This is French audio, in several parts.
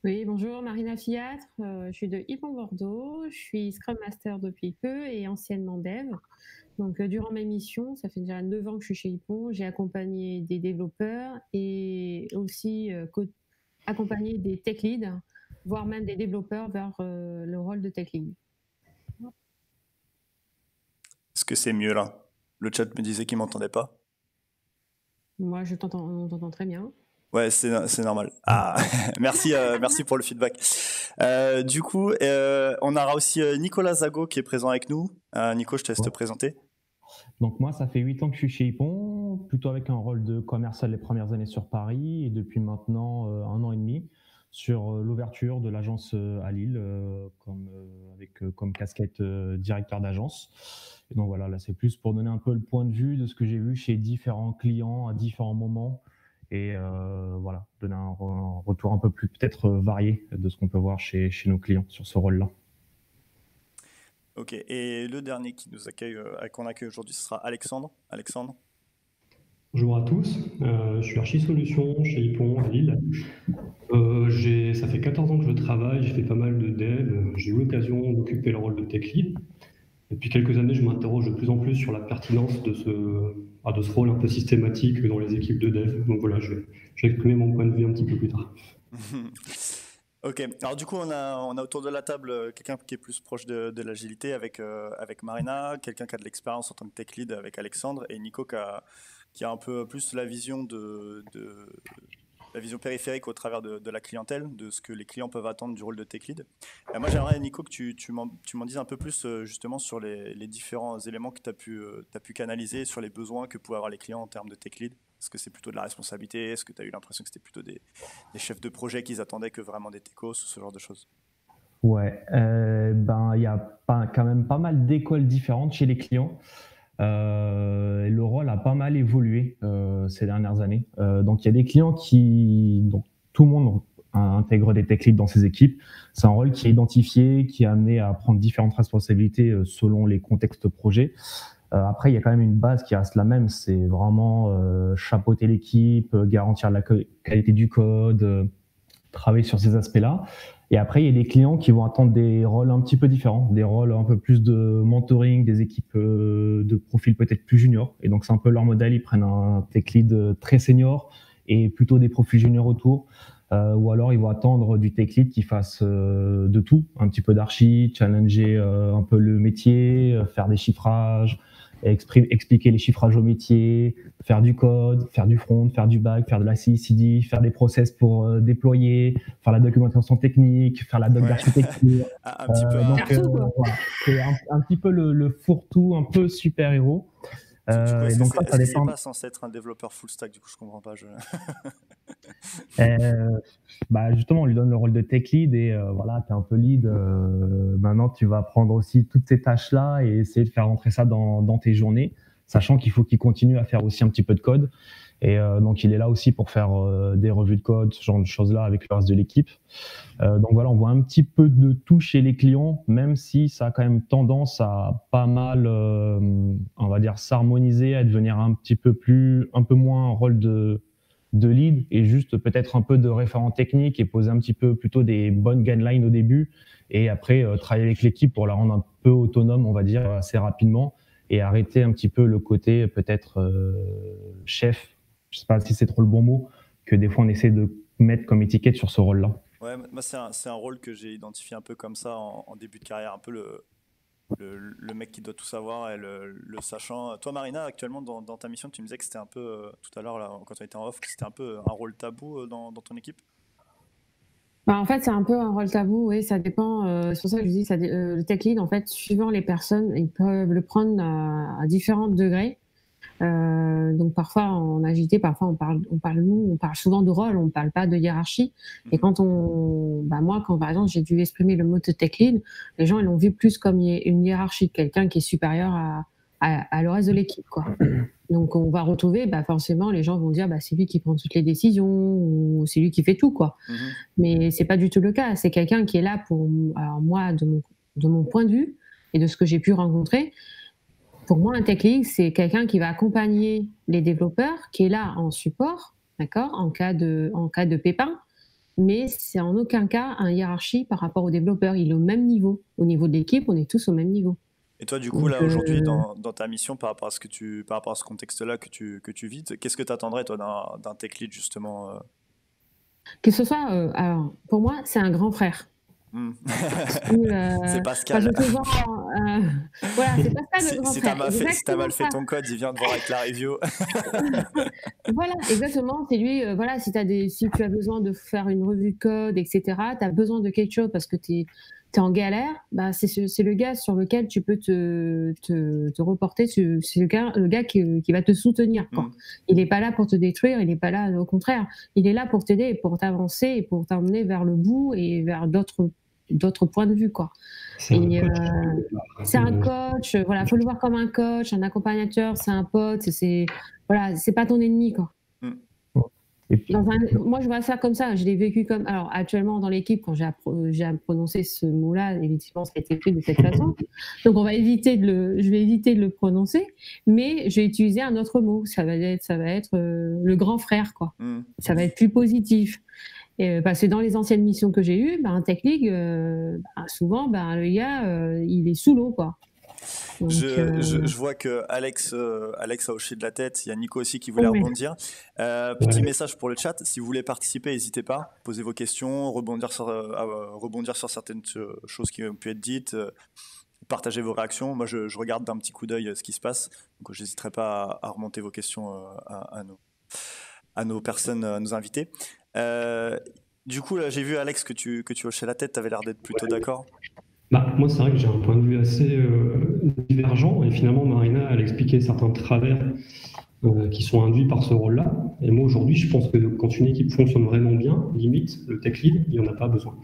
Oui, bonjour, Marina Fiatre, je suis de Ypon Bordeaux, je suis Scrum Master depuis peu et anciennement dev. Donc, durant ma mission, ça fait déjà 9 ans que je suis chez Ypon, j'ai accompagné des développeurs et aussi accompagné des tech leads, voire même des développeurs vers le rôle de tech lead. Est-ce que c'est mieux là? Le chat me disait qu'il m'entendait pas. Moi, on t'entend très bien. Ouais, c'est normal. Ah, merci, merci pour le feedback. Du coup, on aura aussi Nicolas Zago qui est présent avec nous. Nico, je te laisse te Ouais. présenter. Donc moi, ça fait 8 ans que je suis chez Ypon, plutôt avec un rôle de commercial les premières années sur Paris et depuis maintenant 1 an et demi sur l'ouverture de l'agence à Lille avec comme casquette directeur d'agence. Et donc voilà, là c'est plus pour donner un peu le point de vue de ce que j'ai vu chez différents clients à différents moments et voilà, donner un retour un peu plus peut-être varié de ce qu'on peut voir chez nos clients sur ce rôle-là. Ok, et le dernier qui nous accueille, qu'on accueille aujourd'hui, ce sera Alexandre. Alexandre. Bonjour à tous, je suis Archi Solutions chez Ypon à Lille. Ça fait 14 ans que je travaille, j'ai fait pas mal de dev, j'ai eu l'occasion d'occuper le rôle de tech lead. Depuis quelques années, je m'interroge de plus en plus sur la pertinence de ce rôle un peu systématique dans les équipes de dev. Donc voilà, je vais exprimer mon point de vue un petit peu plus tard. Ok, alors du coup, on a autour de la table quelqu'un qui est plus proche de l'agilité avec Marina, quelqu'un qui a de l'expérience en tant que tech lead avec Alexandre, et Nico qui a un peu plus la vision la vision périphérique au travers de la clientèle, de ce que les clients peuvent attendre du rôle de tech lead. Et moi, j'aimerais, Nico, que tu m'en dises un peu plus justement sur les différents éléments que tu as pu canaliser, sur les besoins que pouvaient avoir les clients en termes de tech lead. Est-ce que c'est plutôt de la responsabilité? Est-ce que tu as eu l'impression que c'était plutôt des chefs de projet qu'ils attendaient que vraiment des techos, ce genre de choses? Ouais, ben il y a quand même pas mal d'écoles différentes chez les clients. Le rôle a pas mal évolué ces dernières années. Donc il y a des clients donc tout le monde intègre des tech leads dans ses équipes. C'est un rôle qui est identifié, qui est amené à prendre différentes responsabilités selon les contextes projets. Après, il y a quand même une base qui reste la même. C'est vraiment chapeauter l'équipe, garantir la qualité du code, travailler sur ces aspects-là. Et après, il y a des clients qui vont attendre des rôles un petit peu différents, des rôles un peu plus de mentoring, des équipes de profil peut-être plus juniors. Et donc, c'est un peu leur modèle. Ils prennent un tech lead très senior et plutôt des profils juniors autour. Ou alors, ils vont attendre du tech lead qui fasse de tout, un petit peu d'archi, challenger un peu le métier, faire des chiffrages, expliquer les chiffrages au métier, faire du code, faire du front, faire du back, faire de la CI/CD, faire des process pour déployer, faire la documentation technique, faire la doc Ouais, d'architecture. un petit peu Faire tout, quoi. Voilà, c'est un petit peu le fourre-tout, un peu super-héros. Du coup, Et donc ça, est-ce ça que c'est dépend. pas censé être un développeur full stack? Du coup, je comprends pas. Euh, Bah justement, on lui donne le rôle de tech lead et voilà, tu es un peu lead. Maintenant, tu vas prendre aussi toutes ces tâches-là et essayer de faire rentrer ça dans tes journées, sachant qu'il faut qu'il continue à faire aussi un petit peu de code. Et donc, il est là aussi pour faire des revues de code, ce genre de choses-là avec le reste de l'équipe. Donc voilà, on voit un petit peu de tout chez les clients, même si ça a quand même tendance à pas mal, on va dire, s'harmoniser, à devenir un peu moins un rôle de lead et juste peut-être un peu de référent technique et poser un petit peu plutôt des bonnes guidelines au début et après travailler avec l'équipe pour la rendre un peu autonome, on va dire, assez rapidement et arrêter un petit peu le côté peut-être chef, je sais pas si c'est trop le bon mot, que des fois on essaie de mettre comme étiquette sur ce rôle-là. Ouais, moi, c'est un rôle que j'ai identifié un peu comme ça en début de carrière, un peu le mec qui doit tout savoir et le sachant. Toi, Marina, actuellement, dans ta mission, tu me disais que c'était un peu, tout à l'heure, là, quand on était en off, que c'était un peu un rôle tabou dans ton équipe. Bah, en fait, c'est un peu un rôle tabou, oui, ça dépend, c'est pour ça que je dis le tech lead, en fait, suivant les personnes, ils peuvent le prendre à différents degrés. Donc parfois en agilité, parfois on parle souvent de rôle, on parle pas de hiérarchie. Et Mhm. moi, quand par exemple j'ai dû exprimer le mot de tech lead, les gens ils l'ont vu plus comme une hiérarchie, quelqu'un qui est supérieur à le reste de l'équipe, quoi. Donc on va retrouver, forcément, les gens vont dire, c'est lui qui prend toutes les décisions ou c'est lui qui fait tout, quoi. Mhm. Mais c'est pas du tout le cas. C'est quelqu'un qui est là alors moi, de mon point de vue et de ce que j'ai pu rencontrer, pour moi, un tech lead, c'est quelqu'un qui va accompagner les développeurs, qui est là en support, d'accord, en cas de pépin, mais c'est en aucun cas une hiérarchie par rapport aux développeurs. Il est au même niveau. Au niveau de l'équipe, on est tous au même niveau. Et toi, du coup, Donc, là, aujourd'hui, dans ta mission, par rapport à par rapport à ce contexte-là que tu vis, qu'est-ce que tu attendrais, toi, d'un tech lead, justement que ce soit, alors, pour moi, c'est un grand frère. C'est Pascal. Voilà, c'est Pascal le grand frère. Si t'as mal fait ton code, il vient te voir avec la review. Voilà, exactement. C'est lui, voilà, si tu as besoin de faire une revue de code, etc., tu as besoin de quelque chose parce que tu es en galère, bah, c'est le gars sur lequel tu peux te reporter. C'est le gars qui va te soutenir, quoi. Il n'est pas là pour te détruire, il n'est pas là, au contraire. Il est là pour t'aider, pour t'avancer et pour t'emmener vers le bout et vers d'autres points de vue, quoi. C'est un coach, voilà, faut le voir comme un coach, un accompagnateur, c'est un pote, voilà, c'est pas ton ennemi, quoi. Moi, je vois ça comme ça. Je l'ai vécu comme. Alors, actuellement, dans l'équipe, quand j'ai à prononcer ce mot-là, évidemment, ça a été fait de cette façon. Donc, je vais éviter de le prononcer, mais je vais utiliser un autre mot. Ça va être le grand frère, quoi. Ça va être plus positif. Parce que dans les anciennes missions que j'ai eues, un tech lead, souvent, le gars, il est sous l'eau, quoi. Donc, je vois que Alex a hoché de la tête. Il y a Nico aussi qui voulait rebondir. Petit message pour le chat. Si vous voulez participer, n'hésitez pas. Posez vos questions, rebondir sur certaines choses qui ont pu être dites. Partagez vos réactions. Moi, je regarde d'un petit coup d'œil ce qui se passe. Donc, je n'hésiterai pas à remonter vos questions à nos personnes, à nos invités. Du coup, là, j'ai vu, Alex, que tu hochais la tête. Tu avais l'air d'être plutôt d'accord. Moi, c'est vrai que j'ai un point de vue assez divergent. Et finalement, Marina, elle expliquait certains travers qui sont induits par ce rôle-là. Et moi, aujourd'hui, je pense que quand une équipe fonctionne vraiment bien, limite, le tech lead, il n'y en a pas besoin.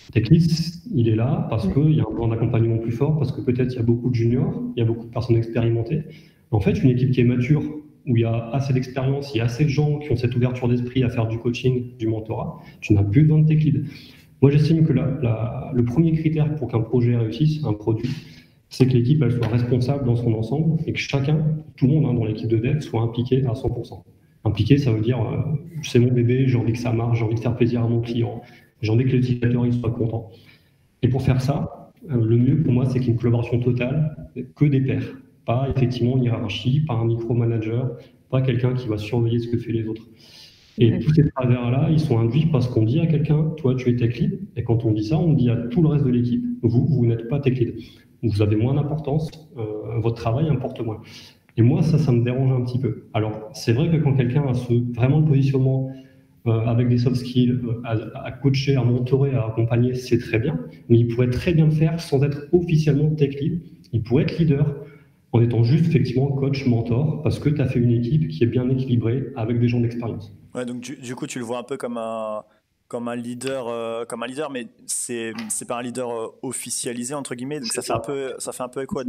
Le tech lead, il est là parce qu'il y a un plan d'accompagnement plus fort, parce que peut-être il y a beaucoup de juniors, il y a beaucoup de personnes expérimentées. En fait, une équipe qui est mature, où il y a assez d'expérience, il y a assez de gens qui ont cette ouverture d'esprit à faire du coaching, du mentorat, tu n'as plus besoin de tech lead. Moi, j'estime que le premier critère pour qu'un projet réussisse, un produit, c'est que l'équipe elle soit responsable dans son ensemble et que tout le monde dans l'équipe de dev soit impliqué à 100%. Impliqué, ça veut dire c'est mon bébé, j'ai envie que ça marche, j'ai envie de faire plaisir à mon client, j'ai envie que l'utilisateur il soit content. Et pour faire ça, le mieux pour moi, c'est qu'il y ait une collaboration totale, que des pairs. Pas effectivement une hiérarchie, pas un micromanager, pas quelqu'un qui va surveiller ce que font les autres. Et tous ces travers-là, ils sont induits parce qu'on dit à quelqu'un, toi, tu es tech lead. Et quand on dit ça, on dit à tout le reste de l'équipe, vous n'êtes pas tech lead. Vous avez moins d'importance, votre travail importe moins. Et moi, ça me dérange un petit peu. Alors, c'est vrai que quand quelqu'un a vraiment le positionnement avec des soft skills, à coacher, à mentorer, à accompagner, c'est très bien. Mais il pourrait très bien le faire sans être officiellement tech lead. Il pourrait être leader en étant juste effectivement coach, mentor, parce que tu as fait une équipe qui est bien équilibrée avec des gens d'expérience. Ouais, donc du coup, tu le vois un peu comme un leader, mais c'est pas un leader officialisé entre guillemets. Donc ça fait un peu écho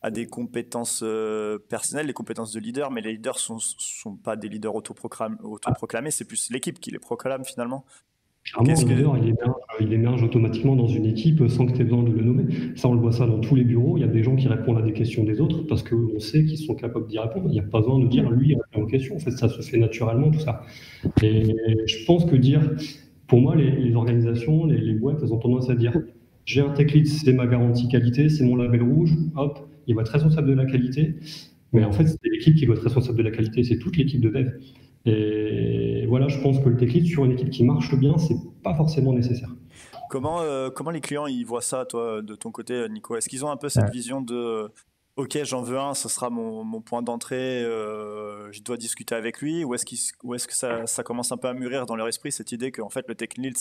à des compétences personnelles, les compétences de leader, mais les leaders sont pas des leaders autoproclamés, c'est plus l'équipe qui les proclame finalement. Clairement, le leader, il émerge automatiquement dans une équipe sans que tu aies besoin de le nommer. Ça, on le voit ça dans tous les bureaux. Il y a des gens qui répondent à des questions des autres parce qu'on sait qu'ils sont capables d'y répondre. Il n'y a pas besoin de dire lui, il répond aux questions. En fait, ça se fait naturellement, tout ça. Et je pense que pour moi, les organisations, les boîtes, elles ont tendance à dire j'ai un tech lead, c'est ma garantie qualité, c'est mon label rouge, hop, il va être responsable de la qualité. Mais en fait, c'est l'équipe qui doit être responsable de la qualité, c'est toute l'équipe de dev. Et voilà, je pense que le tech lead sur une équipe qui marche bien, c'est pas forcément nécessaire. Comment les clients ils voient ça, toi, de ton côté, Nico? Est-ce qu'ils ont un peu cette vision de OK, j'en veux un, ce sera mon point d'entrée, je dois discuter avec lui, ou est-ce que ça commence un peu à mûrir dans leur esprit cette idée qu'en fait le tech lead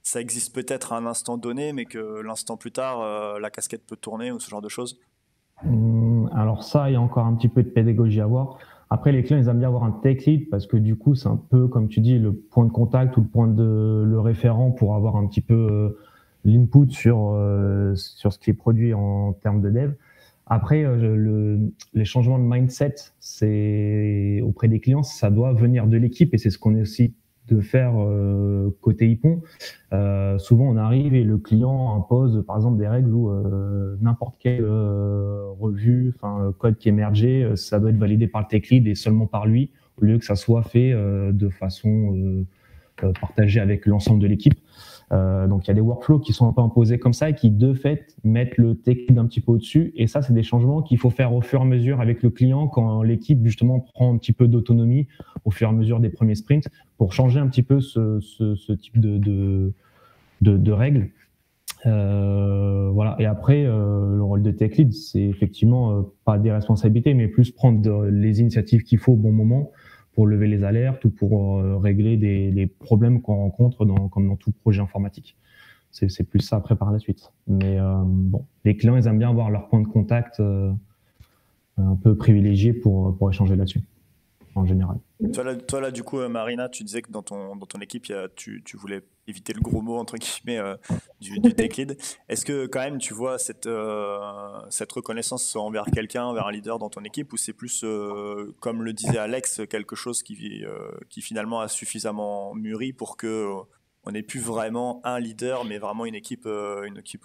ça existe peut-être à un instant donné, mais que l'instant plus tard la casquette peut tourner ou ce genre de choses? Alors ça, il y a encore un petit peu de pédagogie à voir. Après, les clients, ils aiment bien avoir un tech lead parce que du coup, c'est un peu, comme tu dis, le point de contact ou le référent pour avoir un petit peu l'input sur ce qui est produit en termes de dev. Après, les changements de mindset, c'est auprès des clients, ça doit venir de l'équipe et c'est ce qu'on essaie de faire côté Ypon. Souvent, on arrive et le client impose, par exemple, des règles où n'importe quelle revue, code qui est émergé, ça doit être validé par le tech lead et seulement par lui, au lieu que ça soit fait de façon partagé avec l'ensemble de l'équipe. Donc il y a des workflows qui sont un peu imposés comme ça et qui de fait mettent le tech lead un petit peu au-dessus. Et ça, c'est des changements qu'il faut faire au fur et à mesure avec le client quand l'équipe justement prend un petit peu d'autonomie au fur et à mesure des premiers sprints pour changer un petit peu ce type de règles. Voilà. Et après, le rôle de tech lead, c'est effectivement pas des responsabilités, mais plus prendre les initiatives qu'il faut au bon moment pour lever les alertes ou pour régler les problèmes qu'on rencontre comme dans tout projet informatique. C'est plus ça après par la suite. Mais bon, les clients, ils aiment bien avoir leur point de contact un peu privilégié pour échanger là-dessus, en général. Toi là, du coup, Marina, tu disais que dans ton équipe, tu voulais éviter le gros mot, entre guillemets, du tech lead. Est-ce que quand même tu vois cette reconnaissance envers quelqu'un, envers un leader dans ton équipe, ou c'est plus, comme le disait Alex, quelque chose qui finalement a suffisamment mûri pour que on n'ait plus vraiment un leader, mais vraiment une équipe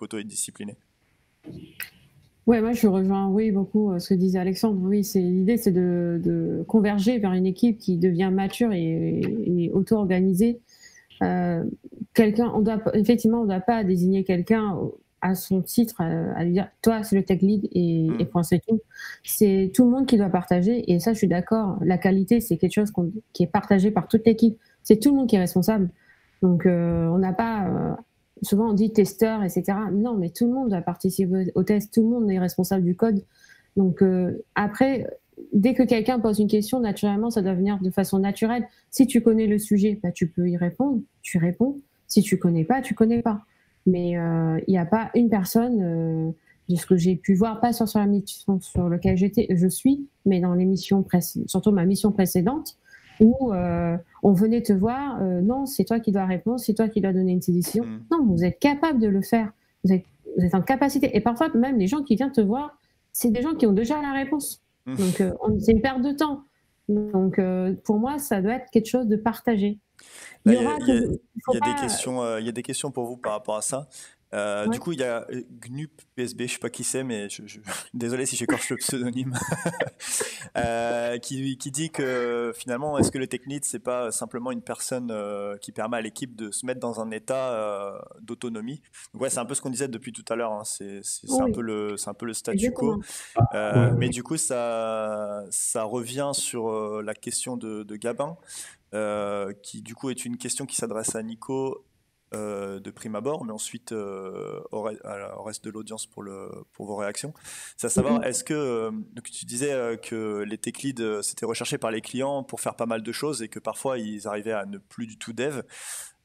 auto-disciplinée? Ouais, moi je rejoins beaucoup ce que disait Alexandre. Oui, l'idée, c'est de converger vers une équipe qui devient mature et auto-organisée. On doit pas désigner quelqu'un à son titre, à lui dire toi c'est le tech lead et point c'est tout. C'est tout le monde qui doit partager, et ça je suis d'accord. La qualité, c'est quelque chose qui est partagé par toute l'équipe. C'est tout le monde qui est responsable. Donc on n'a pas souvent on dit testeur, etc. Non, mais tout le monde doit participer au test, tout le monde est responsable du code. Donc après, dès que quelqu'un pose une question, naturellement, ça doit venir de façon naturelle. Si tu connais le sujet, tu peux y répondre, tu réponds. Si tu connais pas, tu connais pas. Mais il n'y a pas une personne, de ce que j'ai pu voir, pas sur la mission sur laquelle je suis, mais dans l'émission surtout ma mission précédente, où on venait te voir, non, c'est toi qui dois répondre, c'est toi qui dois donner une décision. Non, vous êtes capable de le faire. Vous êtes en capacité. Et parfois, même les gens qui viennent te voir, c'est des gens qui ont déjà la réponse. Donc, c'est une perte de temps. Donc, pour moi, ça doit être quelque chose de partagé. Il y a des questions pour vous par rapport à ça. Ouais. Du coup, il y a Gnup PSB, je ne sais pas qui c'est, mais désolé si j'écorche le pseudonyme, qui dit que finalement, est-ce que le tech lead, c'est pas simplement une personne qui permet à l'équipe de se mettre dans un état d'autonomie. Donc ouais, c'est un peu ce qu'on disait depuis tout à l'heure, hein. C'est un peu le statu quo. Mais du coup, ça revient sur la question de Gabin, qui du coup est une question qui s'adresse à Nico de prime abord, mais ensuite au reste de l'audience pour vos réactions. C'est à savoir, est-ce que donc tu disais que les tech leads c'était recherché par les clients pour faire pas mal de choses et que parfois ils arrivaient à ne plus du tout dev.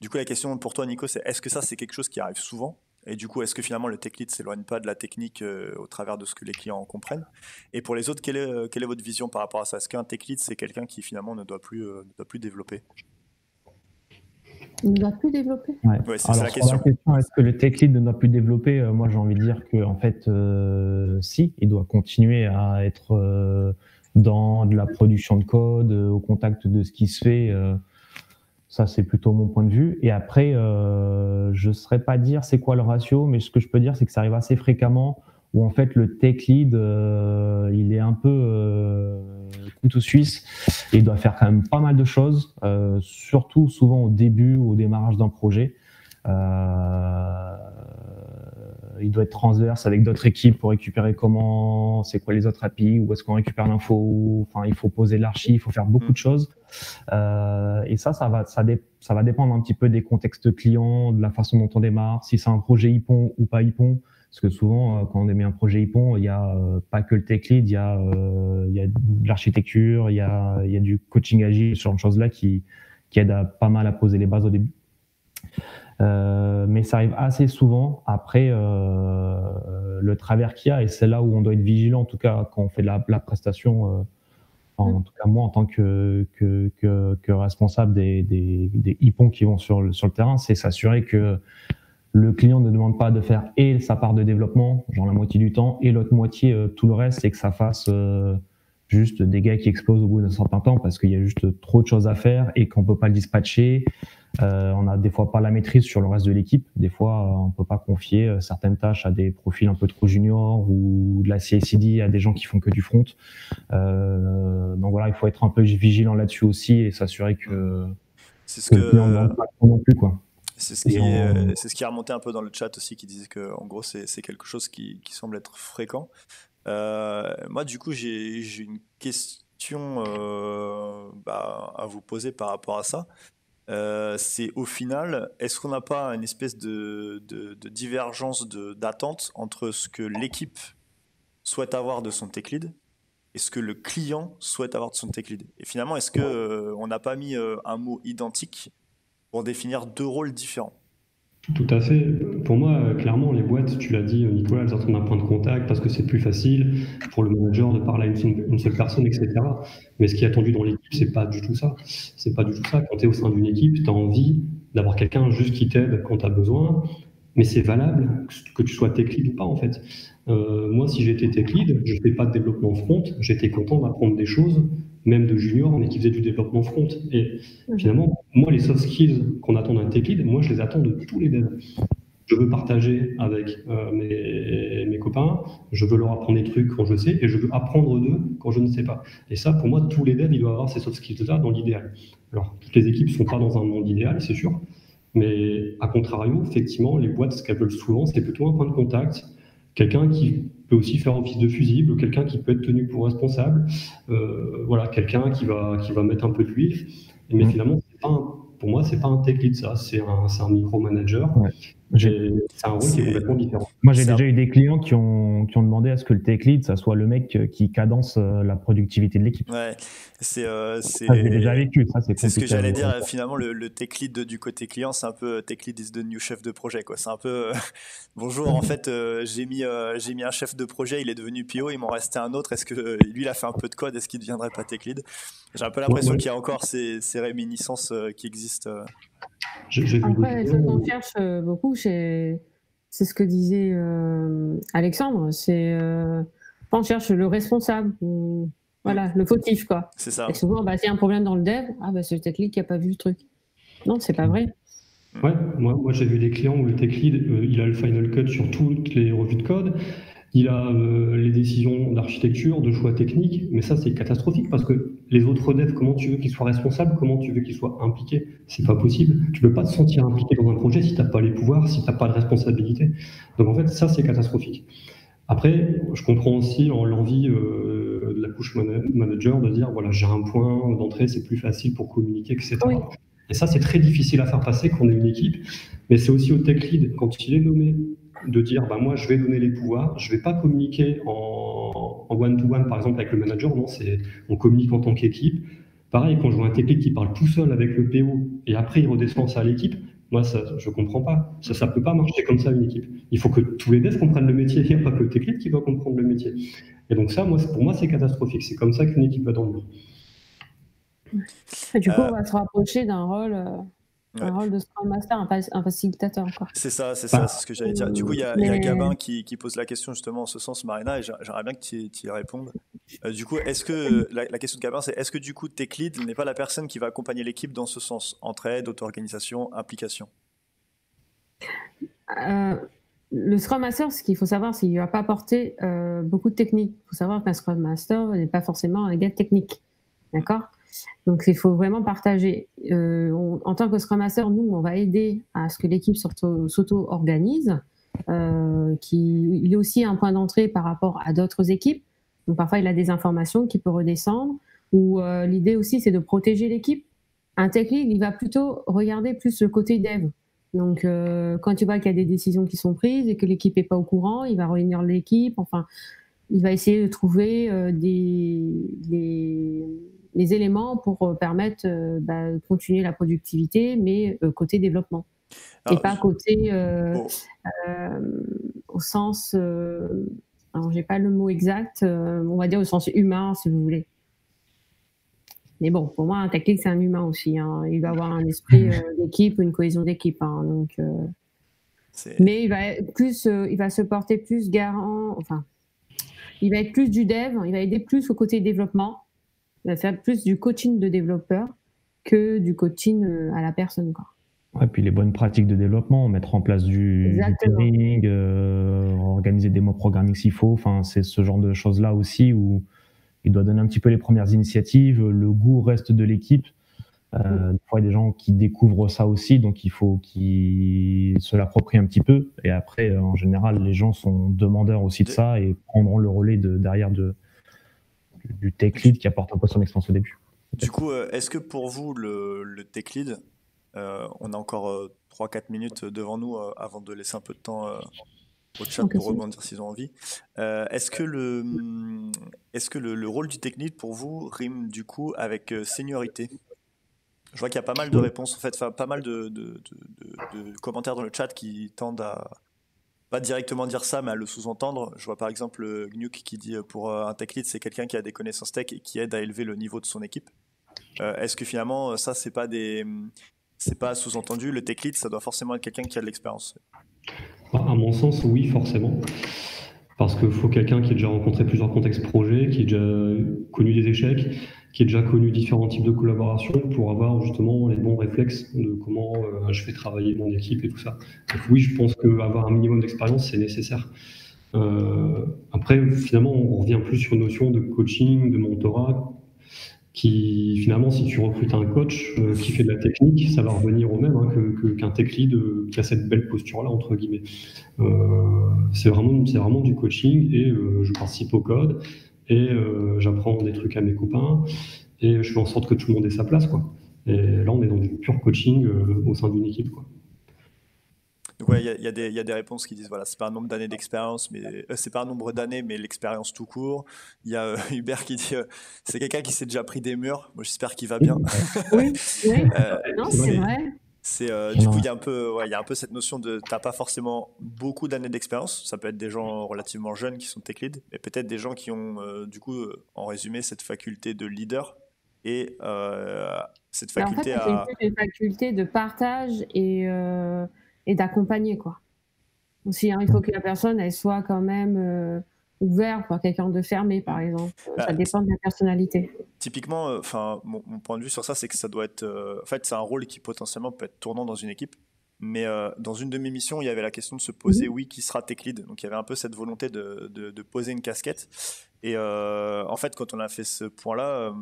Du coup, la question pour toi, Nico, c'est est-ce que ça c'est quelque chose qui arrive souvent? Et du coup, est-ce que finalement le tech lead s'éloigne pas de la technique au travers de ce que les clients comprennent? Et pour les autres, quelle est votre vision par rapport à ça? Est-ce qu'un tech lead c'est quelqu'un qui finalement ne doit plus développer? Il ne doit plus développer. Ouais. Alors, la question, est-ce que le tech lead ne doit plus développer? Moi, j'ai envie de dire que en fait, si, il doit continuer à être dans de la production de code, au contact de ce qui se fait. Ça, c'est plutôt mon point de vue. Et après, je ne saurais pas dire c'est quoi le ratio, mais ce que je peux dire, c'est que ça arrive assez fréquemment où en fait le tech lead, il est un peu couteau suisse et il doit faire quand même pas mal de choses, surtout souvent au début ou au démarrage d'un projet. Il doit être transverse avec d'autres équipes pour récupérer c'est quoi les autres API, où est-ce qu'on récupère l'info. Enfin, il faut poser l'archi, il faut faire beaucoup de choses. Et ça va dépendre un petit peu des contextes clients, de la façon dont on démarre, si c'est un projet Ypon ou pas Ypon. Parce que souvent, quand on émet un projet Ypon, il y a pas que le tech lead, il y a de l'architecture, il y a du coaching agile, ce genre de choses-là qui aident pas mal à poser les bases au début. Mais ça arrive assez souvent. Après, le travers qu'il y a, et c'est là où on doit être vigilant, en tout cas quand on fait de la prestation, en tout cas moi en tant que responsable des Ypon qui vont sur le terrain, c'est s'assurer que le client ne demande pas de faire et sa part de développement, genre la moitié du temps, et l'autre moitié, tout le reste, c'est que ça fasse juste des gars qui explosent au bout d'un certain temps parce qu'il y a juste trop de choses à faire et qu'on peut pas le dispatcher. On a des fois pas la maîtrise sur le reste de l'équipe. Des fois, on peut pas confier certaines tâches à des profils un peu trop juniors ou de la CI/CD à des gens qui font que du front. Donc voilà, il faut être un peu vigilant là-dessus aussi et s'assurer que C'est ce que le client ne que demande pas trop non plus, quoi. c'est ce Et qui on- est, c'est ce qui est remonté un peu dans le chat aussi, qui disait que en gros c'est quelque chose qui semble être fréquent. Moi du coup j'ai une question à vous poser par rapport à ça. C'est au final, est-ce qu'on n'a pas une espèce de divergence d'attente entre ce que l'équipe souhaite avoir de son tech lead et ce que le client souhaite avoir de son tech lead? Et finalement, est-ce que on n'a pas mis un mot identique pour définir deux rôles différents? Tout à fait. Pour moi, clairement, les boîtes, tu l'as dit, Nicolas, elles attendent un point de contact parce que c'est plus facile pour le manager de parler à une seule personne, etc. Mais ce qui est attendu dans l'équipe, c'est pas du tout ça. C'est pas du tout ça. Quand tu es au sein d'une équipe, tu as envie d'avoir quelqu'un juste qui t'aide quand tu as besoin, mais c'est valable que tu sois tech lead ou pas, en fait. Moi, si j'étais tech lead, je fais pas de développement front, j'étais content d'apprendre des choses, même de junior, mais qui faisait du développement front. Et finalement, moi, les soft skills qu'on attend d'un tech lead, moi, je les attends de tous les devs. Je veux partager avec mes copains, je veux leur apprendre des trucs quand je sais, et je veux apprendre d'eux quand je ne sais pas. Et ça, pour moi, tous les devs, ils doivent avoir ces soft skills-là dans l'idéal. Alors, toutes les équipes ne sont pas dans un monde idéal, c'est sûr, mais à contrario, effectivement, les boîtes, ce qu'elles veulent souvent, c'est plutôt un point de contact, quelqu'un qui peut aussi faire office de fusible, quelqu'un qui peut être tenu pour responsable, voilà, quelqu'un qui va mettre un peu de l'huile. Mais finalement, pour moi, c'est pas un tech lead, ça, c'est un micromanager. Ouais. C'est un rôle qui est complètement différent. Moi, j'ai déjà eu des clients qui ont demandé à ce que le tech lead, ça soit le mec qui cadence la productivité de l'équipe. Ouais, Ça, j'ai déjà vécu. Ça, c'est ce que compliqué à j'allais vivre. dire. Finalement, le tech lead du côté client, c'est un peu tech lead is the new chef de projet, quoi. C'est un peu bonjour. En fait, j'ai mis un chef de projet, il est devenu PO, il m'en restait un autre. Est-ce que lui, il a fait un peu de code? Est-ce qu'il ne deviendrait pas tech lead? J'ai un peu l'impression qu'il y a encore ces réminiscences qui existent. J'ai vu Après, des ce qu'on cherche beaucoup, c'est ce que disait Alexandre, c'est on cherche le responsable, ou, voilà, le fautif, quoi. C'est ça. Et souvent, s'il y a un problème dans le dev, c'est le tech lead qui n'a pas vu le truc. Non, c'est pas vrai. Ouais, moi j'ai vu des clients où le tech lead, il a le final cut sur toutes les revues de code, il a les décisions d'architecture, de choix techniques, mais ça c'est catastrophique parce que les autres devs, comment tu veux qu'ils soient responsables, comment tu veux qu'ils soient impliqués? C'est pas possible. Tu peux pas te sentir impliqué dans un projet si tu n'as pas les pouvoirs, si tu n'as pas de responsabilité. Donc en fait, ça c'est catastrophique. Après, je comprends aussi l'envie de la couche manager de dire voilà, j'ai un point d'entrée, c'est plus facile pour communiquer, etc. Oui. Et ça, c'est très difficile à faire passer quand on est une équipe, mais c'est aussi au tech lead, quand il est nommé, de dire moi je vais donner les pouvoirs, je vais pas communiquer en one-to-one par exemple avec le manager, non, on communique en tant qu'équipe. Pareil, quand je vois un tech lead qui parle tout seul avec le PO et après il redescend ça à l'équipe, moi ça je comprends pas. Ça peut pas marcher comme ça une équipe. Il faut que tous les devs comprennent le métier, il n'y a pas que le tech lead qui doit comprendre le métier. Et donc ça, pour moi c'est catastrophique. C'est comme ça qu'une équipe va dans le mur. Et du coup, on va se rapprocher d'un rôle. Un rôle de Scrum Master, un facilitateur, quoi. C'est ça, c'est ce que j'allais dire. Du coup, il y a Gabin qui pose la question justement en ce sens, Marina, et j'aimerais bien que tu y répondes. Du coup, est-ce que la question de Gabin, c'est est-ce que du coup, tech lead n'est pas la personne qui va accompagner l'équipe dans ce sens, entraide, auto-organisation, implication? Le Scrum Master, ce qu'il faut savoir, c'est qu'il ne va pas apporter beaucoup de technique. Il faut savoir qu'un Scrum Master n'est pas forcément un gars technique. D'accord? Donc, il faut vraiment partager. En tant que Scrum Master, nous, on va aider à ce que l'équipe s'auto-organise. Il est aussi un point d'entrée par rapport à d'autres équipes. Donc, parfois, il a des informations qu'il peut redescendre. Ou l'idée aussi, c'est de protéger l'équipe. Un tech lead, il va plutôt regarder plus le côté dev. Donc, quand tu vois qu'il y a des décisions qui sont prises et que l'équipe n'est pas au courant, il va réunir l'équipe. Enfin, il va essayer de trouver les éléments pour permettre de continuer la productivité, mais côté développement. Et pas côté au sens, alors j'ai pas le mot exact, on va dire au sens humain, si vous voulez. Mais bon, pour moi, un tech lead, c'est un humain aussi. Hein. Il va avoir un esprit d'équipe, une cohésion d'équipe. Hein. Donc, mais il va se porter plus garant, enfin, il va être plus du dev, il va aider plus au côté développement. Il va faire plus du coaching de développeur que du coaching à la personne, quoi. Et puis les bonnes pratiques de développement, mettre en place du pairing, organiser des mots programming s'il faut. Enfin, c'est ce genre de choses-là aussi où il doit donner un petit peu les premières initiatives. Le goût reste de l'équipe. Des fois, il y a des gens qui découvrent ça aussi, donc il faut qu'ils se l'approprient un petit peu. Et après, en général, les gens sont demandeurs aussi de ça et prendront le relais derrière du tech lead qui apporte un peu son expérience au début. Du coup, est-ce que pour vous, le tech lead, on a encore 3-4 minutes devant nous avant de laisser un peu de temps au chat pour rebondir s'ils ont envie. Est-ce que le rôle du tech lead pour vous rime du coup avec seniorité? Je vois qu'il y a pas mal de réponses, en fait, pas mal de commentaires dans le chat qui tendent à pas directement dire ça, mais à le sous-entendre. Je vois par exemple Gnuc qui dit pour un tech lead, c'est quelqu'un qui a des connaissances tech et qui aide à élever le niveau de son équipe. Est-ce que finalement, ça, c'est pas sous-entendu, le tech lead, ça doit forcément être quelqu'un qui a de l'expérience? À mon sens, oui, forcément. Parce qu'il faut quelqu'un qui ait déjà rencontré plusieurs contextes projets, qui ait déjà connu des échecs, qui ait déjà connu différents types de collaboration pour avoir justement les bons réflexes de comment je fais travailler mon équipe et tout ça. Donc oui, je pense qu'avoir un minimum d'expérience, c'est nécessaire. Après, finalement, on revient plus sur une notion de coaching, de mentorat, qui finalement, si tu recrutes un coach qui fait de la technique, ça va revenir au même qu'un tech lead qui a cette belle posture-là, entre guillemets. C'est vraiment du coaching et je participe au code et j'apprends des trucs à mes copains et je fais en sorte que tout le monde ait sa place, quoi. Et là, on est dans du pur coaching au sein d'une équipe, quoi. Donc ouais, il y a des réponses qui disent voilà, c'est pas un nombre d'années d'expérience, mais c'est pas un nombre d'années, mais l'expérience tout court. Il y a Hubert qui dit c'est quelqu'un qui s'est déjà pris des murs. Moi, j'espère qu'il va bien. Oui, non, c'est vrai. Du coup, il y a un peu cette notion de t'as pas forcément beaucoup d'années d'expérience. Ça peut être des gens relativement jeunes qui sont tech lead, mais peut-être des gens qui ont du coup, en résumé, cette faculté de leader et cette faculté en fait, c'est une faculté de partage et d'accompagner, quoi. Aussi, il faut que la personne elle soit quand même ouverte, quoi, quelqu'un de fermé par exemple. Ça dépend de la personnalité. Typiquement, mon point de vue sur ça, c'est que ça doit être. En fait, c'est un rôle qui potentiellement peut être tournant dans une équipe. Mais dans une de mes missions, il y avait la question de se poser, oui, qui sera tech lead. Donc il y avait un peu cette volonté de poser une casquette. Et en fait, quand on a fait ce point-là,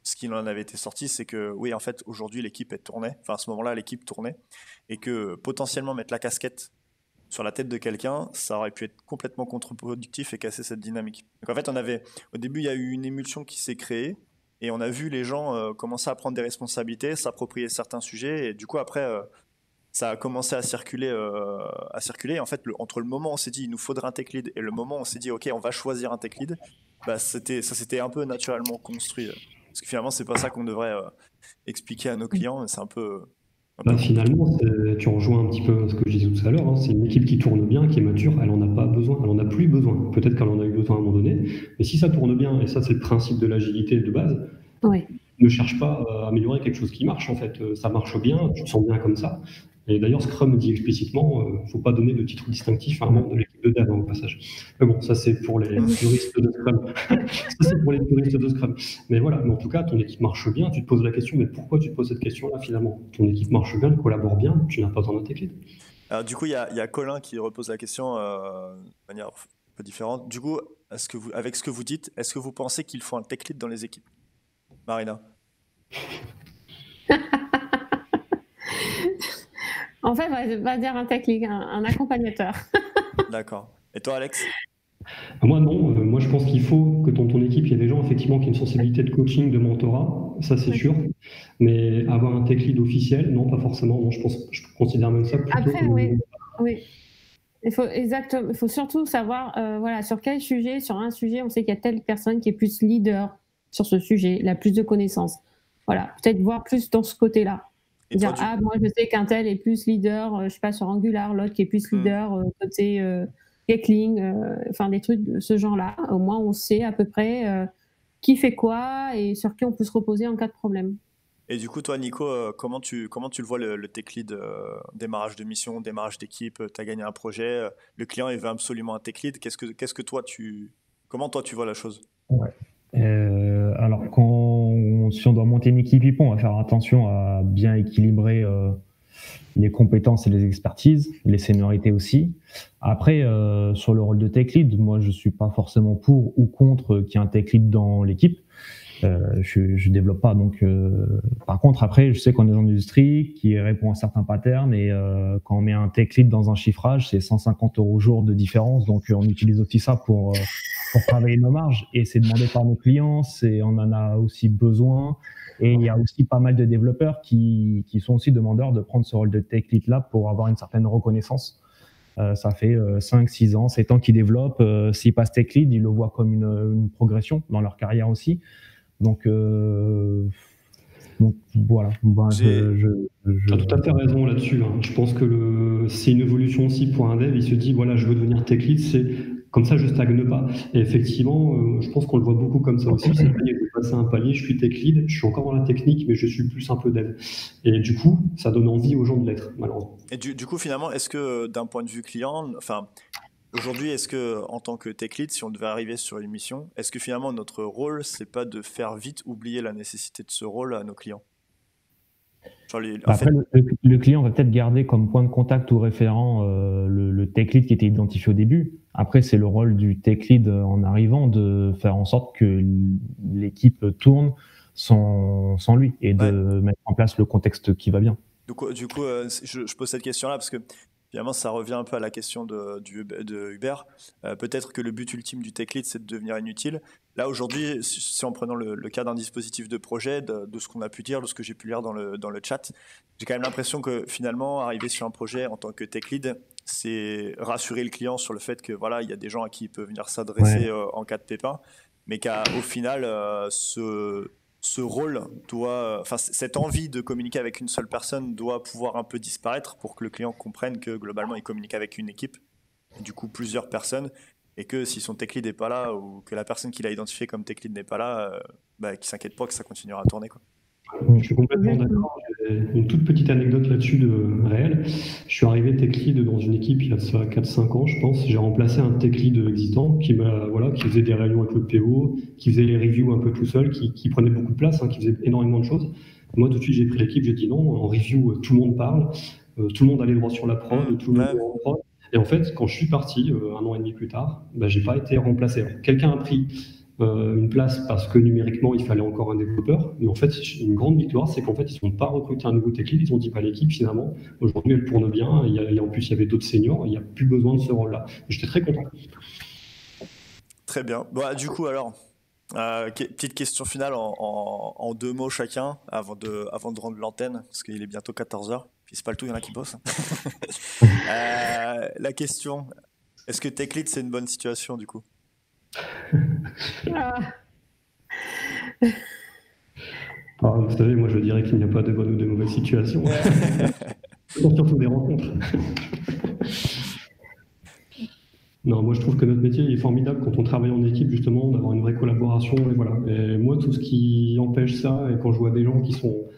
ce qu'il en avait été sorti, c'est que oui, en fait, aujourd'hui, l'équipe est tournée. Enfin, à ce moment-là, l'équipe tournait. Et que potentiellement mettre la casquette sur la tête de quelqu'un, ça aurait pu être complètement contre-productif et casser cette dynamique. Donc en fait, au début, il y a eu une émulsion qui s'est créée et on a vu les gens commencer à prendre des responsabilités, s'approprier certains sujets et du coup après, ça a commencé à circuler. Et en fait, entre le moment où on s'est dit il nous faudrait un tech lead et le moment où on s'est dit ok, on va choisir un tech lead, ça s'était un peu naturellement construit. Parce que finalement, c'est pas ça qu'on devrait expliquer à nos clients, c'est un peu. Finalement, tu rejoins un petit peu ce que je disais tout à l'heure, hein. C'est une équipe qui tourne bien, qui est mature, elle en a pas besoin, elle en a plus besoin. Peut-être qu'elle en a eu besoin à un moment donné, mais si ça tourne bien, et ça c'est le principe de l'agilité de base, ne cherche pas à améliorer quelque chose qui marche en fait. Ça marche bien, tu te sens bien comme ça. Et d'ailleurs, Scrum dit explicitement, faut pas donner de titre distinctif à un membre de l'équipe de dev au passage. Mais bon, ça c'est pour les puristes de Scrum. Ça c'est pour les puristes de Scrum. Mais voilà, mais en tout cas, ton équipe marche bien. Tu te poses la question, mais pourquoi tu te poses cette question-là finalement? Ton équipe marche bien, elle collabore bien, tu n'as pas besoin d'un tech lead. Alors du coup, il y a Colin qui repose la question de manière un peu différente. Du coup, avec ce que vous dites, est-ce que vous pensez qu'il faut un tech lead dans les équipes? Marina? En fait, on va dire un tech lead, un accompagnateur. D'accord. Et toi, Alex? Moi, non. Moi, je pense qu'il faut que dans ton équipe, il y ait des gens effectivement qui ont une sensibilité de coaching, de mentorat, ça c'est sûr. Mais avoir un tech lead officiel, non, pas forcément. Non, je considère même ça plutôt. Après, oui. Il faut surtout savoir sur quel sujet, sur un sujet, on sait qu'il y a telle personne qui est plus leader sur ce sujet, elle a plus de connaissances. Voilà, peut-être voir plus dans ce côté-là. Dire, moi je sais qu'un tel est plus leader, je sais pas, sur Angular, l'autre qui est plus leader côté Gatling, enfin des trucs de ce genre-là. Au moins on sait à peu près qui fait quoi et sur qui on peut se reposer en cas de problème. Et du coup, toi, Nico, comment tu le vois le tech lead, démarrage de mission, démarrage d'équipe, tu as gagné un projet, le client il veut absolument un tech lead, comment toi tu vois la chose? Alors si on doit monter une équipe Ypon, on va faire attention à bien équilibrer les compétences et les expertises, les seniorités aussi. Après, sur le rôle de tech lead, moi je suis pas forcément pour ou contre qu'il y ait un tech lead dans l'équipe. Je développe pas. Donc, par contre, après, je sais qu'on est dans une industrie qui répond à certains patterns et quand on met un tech lead dans un chiffrage, c'est 150 € jour de différence. Donc, on utilise aussi ça pour travailler nos marges et c'est demandé par nos clients. On en a aussi besoin. Et il y a aussi pas mal de développeurs qui sont aussi demandeurs de prendre ce rôle de tech lead là pour avoir une certaine reconnaissance. Ça fait 5, 6 ans, 7 ans qu'ils développent. S'ils passent tech lead, ils le voient comme une progression dans leur carrière aussi. Donc voilà. Tu as tout à fait raison là-dessus. Hein. Je pense que c'est une évolution aussi pour un dev. Il se dit, voilà, je veux devenir tech lead, c'est comme ça, je stagne pas. Et effectivement, je pense qu'on le voit beaucoup comme ça aussi. C'est de passer un palier, je suis tech lead, je suis encore dans la technique, mais je suis plus un peu dev. Et du coup, ça donne envie aux gens de l'être, malheureusement. Et du coup, finalement, est-ce que d'un point de vue client, enfin, aujourd'hui, est-ce que en tant que tech lead, si on devait arriver sur une mission, est-ce que finalement notre rôle, c'est pas de faire vite oublier la nécessité de ce rôle à nos clients? Genre Après, le client va peut-être garder comme point de contact ou référent le tech lead qui était identifié au début. Après, c'est le rôle du tech lead en arrivant de faire en sorte que l'équipe tourne sans lui et de mettre en place le contexte qui va bien. Du coup, je pose cette question-là parce que finalement, ça revient un peu à la question de Hubert. Peut-être que le but ultime du tech lead, c'est de devenir inutile. Là, aujourd'hui, si en prenant le cas d'un dispositif de projet, de ce qu'on a pu dire, de ce que j'ai pu lire dans le chat, j'ai quand même l'impression que finalement, arriver sur un projet en tant que tech lead, c'est rassurer le client sur le fait que voilà, il y a des gens à qui il peut venir s'adresser en cas de pépin, mais qu'au final, ce rôle doit, enfin cette envie de communiquer avec une seule personne doit pouvoir un peu disparaître pour que le client comprenne que globalement il communique avec une équipe, du coup plusieurs personnes, et que si son tech lead n'est pas là ou que la personne qu'il a identifiée comme tech lead n'est pas là, qu'il s'inquiète pas que ça continuera à tourner, quoi. Je suis complètement d'accord. J'ai une toute petite anecdote là-dessus de réel. Je suis arrivé tech lead dans une équipe il y a 4-5 ans, je pense. J'ai remplacé un tech lead existant qui faisait des réunions avec le PO, qui faisait les reviews un peu tout seul, qui prenait beaucoup de place, qui faisait énormément de choses. Moi, tout de suite, j'ai pris l'équipe, j'ai dit non, en review, tout le monde parle, tout le monde allait droit sur la prod, tout le monde est en prod. Et en fait, quand je suis parti, 1 an et demi plus tard, j'ai pas été remplacé. Alors, quelqu'un a pris une place parce que numériquement il fallait encore un développeur, mais en fait une grande victoire, c'est qu'en fait ils n'ont pas recruté un nouveau tech lead, ils ont dit l'équipe finalement aujourd'hui elle tourne bien, et en plus il y avait d'autres seniors, il n'y a plus besoin de ce rôle là. J'étais très content. Très bien. Du coup alors petite question finale en 2 mots chacun avant de rendre l'antenne parce qu'il est bientôt 14h, puis c'est pas le tout, il y en a qui bossent. La question, est-ce que tech lead c'est une bonne situation du coup? Vous savez, moi je dirais qu'il n'y a pas de bonne ou de mauvaise situation. Ce sont surtout des rencontres. Non, moi je trouve que notre métier est formidable quand on travaille en équipe, justement, d'avoir une vraie collaboration. Et voilà. Et moi, tout ce qui empêche ça, et quand je vois des gens qui sont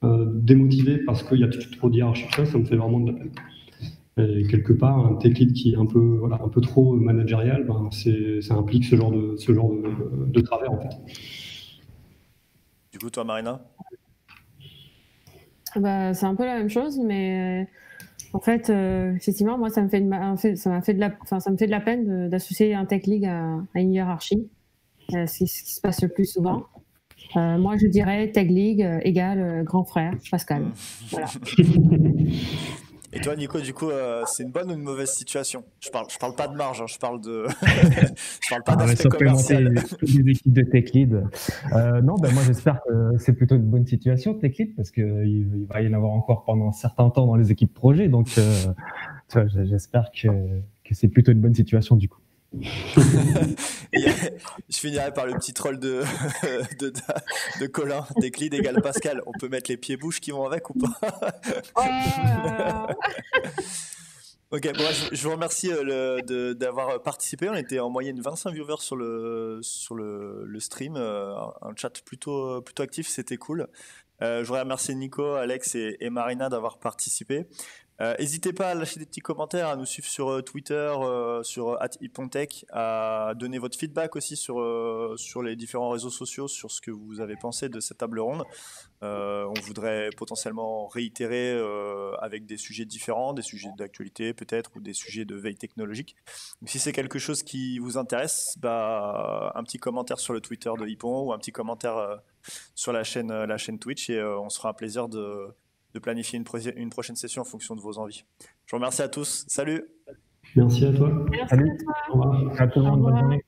démotivés parce qu'il y a trop de hiérarchie, ça me fait vraiment de la peine. Et quelque part, un tech lead qui est un peu trop managérial, ça implique ce genre de travers en fait. Du coup, toi, Marina? C'est un peu la même chose, mais en fait, effectivement, moi, ça me fait de la peine d'associer un tech lead à une hiérarchie. C'est ce qui se passe le plus souvent. Moi, je dirais tech lead égale grand frère, Pascal. Voilà. Et toi, Nico, du coup, c'est une bonne ou une mauvaise situation? Je parle pas de marge, je parle de, je parle pas d'aspect commercial. Les équipes de tech lead. Non, moi j'espère que c'est plutôt une bonne situation tech lead parce qu'il va y en avoir encore pendant un certain temps dans les équipes projet. Donc, tu vois, j'espère que c'est plutôt une bonne situation du coup. Je finirai par le petit troll de Colin. Tech lead égale Pascal. On peut mettre les pieds-bouches qui vont avec ou pas? Ok, je vous remercie d'avoir participé. On était en moyenne 25 viewers sur le stream, un chat plutôt actif, c'était cool. Je voudrais remercier Nico, Alex et Marina d'avoir participé. N'hésitez pas à lâcher des petits commentaires, à nous suivre sur Twitter, sur @ipontech, à donner votre feedback aussi sur les différents réseaux sociaux, sur ce que vous avez pensé de cette table ronde. On voudrait potentiellement réitérer avec des sujets différents, des sujets d'actualité peut-être, ou des sujets de veille technologique. Donc, si c'est quelque chose qui vous intéresse, un petit commentaire sur le Twitter de Hippon ou un petit commentaire sur la chaîne Twitch, et on se fera un plaisir de planifier une prochaine session en fonction de vos envies. Je vous remercie à tous. Salut! Merci à toi. Merci Salut. à toi. Au revoir. À tout le Au monde, bonne revoir. journée.